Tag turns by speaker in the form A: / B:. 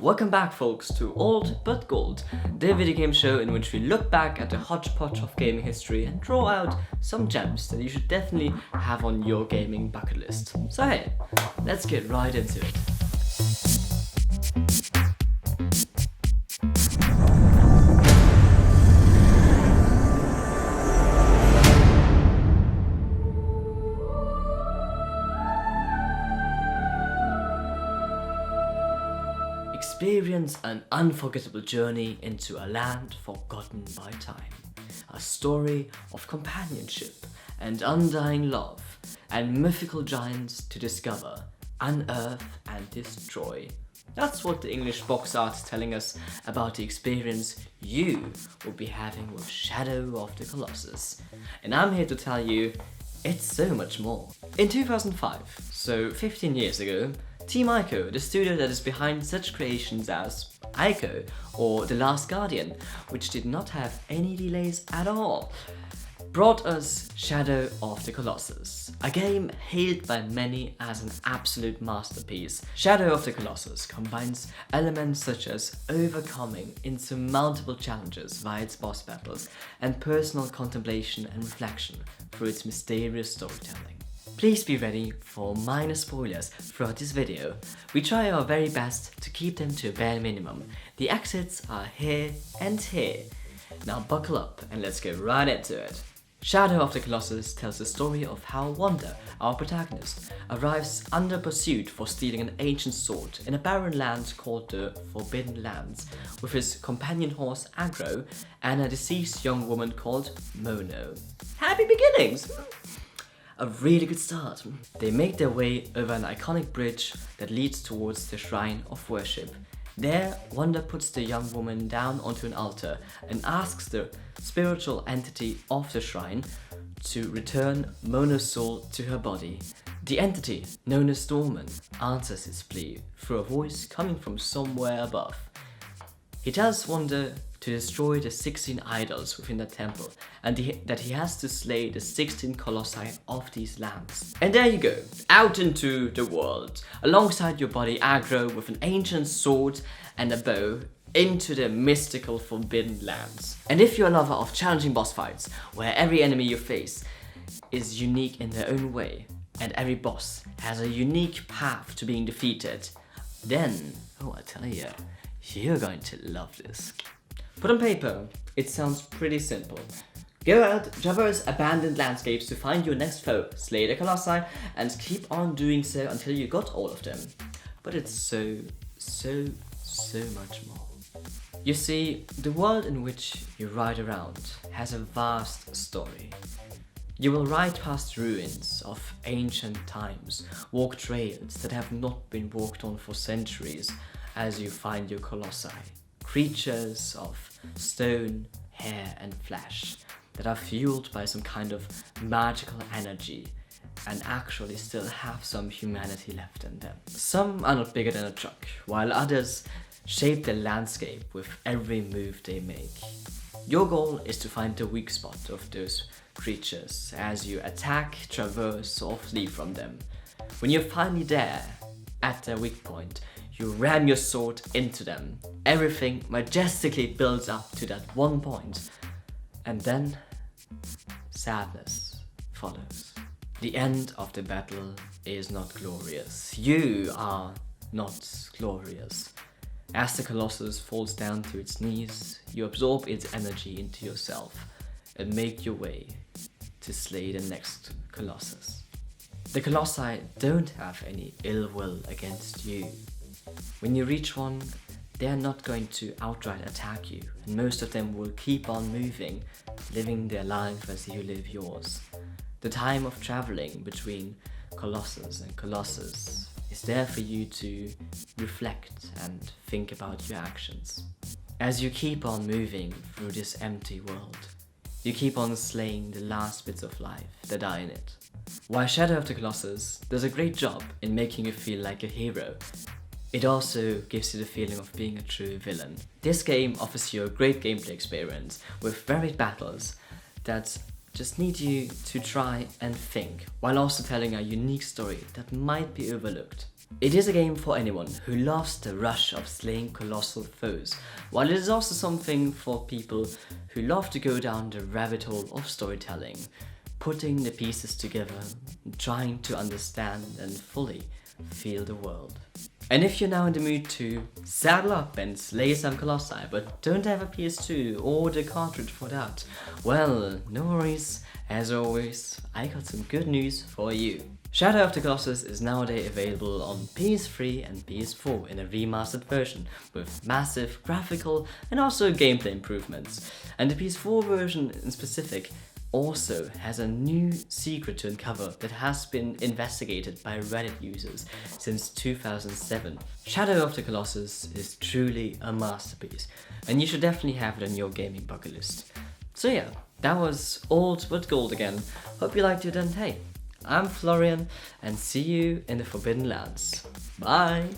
A: Welcome back folks to Old But Gold, the video game show in which we look back at the hodgepodge of gaming history and draw out some gems that you should definitely have on your gaming bucket list. So hey, let's get right into it. Experience an unforgettable journey into a land forgotten by time. A story of companionship and undying love, and mythical giants to discover, unearth and destroy. That's what the English box art is telling us about the experience you will be having with Shadow of the Colossus. And I'm here to tell you, it's so much more. In 2005, so 15 years ago, Team Ico, the studio that is behind such creations as Ico or The Last Guardian, which did not have any delays at all, brought us Shadow of the Colossus, a game hailed by many as an absolute masterpiece. Shadow of the Colossus combines elements such as overcoming insurmountable challenges via its boss battles and personal contemplation and reflection through its mysterious storytelling. Please be ready for minor spoilers throughout this video. We try our very best to keep them to a bare minimum. The exits are here and here. Now buckle up and let's get right into it. Shadow of the Colossus tells the story of how Wanda, our protagonist, arrives under pursuit for stealing an ancient sword in a barren land called the Forbidden Lands with his companion horse Agro and a deceased young woman called Mono. Happy beginnings! A really good start. They make their way over an iconic bridge that leads towards the shrine of worship. There, Wanda puts the young woman down onto an altar and asks the spiritual entity of the shrine to return Mono's soul to her body. The entity, known as Storman, answers his plea through a voice coming from somewhere above. He tells Wanda to destroy the 16 idols within the temple, and that he has to slay the 16 colossi of these lands. And there you go, out into the world, alongside your body Agro with an ancient sword and a bow, into the mystical Forbidden Lands. And if you're a lover of challenging boss fights, where every enemy you face is unique in their own way, and every boss has a unique path to being defeated, then, oh I tell you, you're going to love this. Put on paper, it sounds pretty simple. Go out, traverse abandoned landscapes to find your next foe, slay the colossi, and keep on doing so until you got all of them. But it's so much more. You see, the world in which you ride around has a vast story. You will ride past ruins of ancient times, walk trails that have not been walked on for centuries as you find your colossi. Creatures of stone, hair and flesh that are fueled by some kind of magical energy and actually still have some humanity left in them. Some are not bigger than a truck, while others shape the landscape with every move they make. Your goal is to find the weak spot of those creatures as you attack, traverse or flee from them. When you're finally there, at their weak point, you ram your sword into them. Everything majestically builds up to that one point. And then, sadness follows. The end of the battle is not glorious. You are not glorious. As the Colossus falls down to its knees, you absorb its energy into yourself and make your way to slay the next Colossus. The Colossi don't have any ill will against you. When you reach one, they are not going to outright attack you, and most of them will keep on moving, living their life as you live yours. The time of traveling between Colossus and Colossus is there for you to reflect and think about your actions. As you keep on moving through this empty world, you keep on slaying the last bits of life that are in it. While Shadow of the Colossus does a great job in making you feel like a hero, it also gives you the feeling of being a true villain. This game offers you a great gameplay experience with varied battles that just need you to try and think, while also telling a unique story that might be overlooked. It is a game for anyone who loves the rush of slaying colossal foes, while it is also something for people who love to go down the rabbit hole of storytelling, putting the pieces together, trying to understand and fully feel the world. And if you're now in the mood to saddle up and slay some colossi but don't have a PS2 or the cartridge for that, well, no worries, as always, I got some good news for you. Shadow of the Colossus is nowadays available on PS3 and PS4 in a remastered version with massive graphical and also gameplay improvements. And the PS4 version in specific also has a new secret to uncover that has been investigated by Reddit users since 2007. Shadow of the Colossus is truly a masterpiece, and you should definitely have it on your gaming bucket list. So yeah, that was old but gold again. Hope you liked it, and hey, I'm Florian, and see you in the Forbidden Lands. Bye!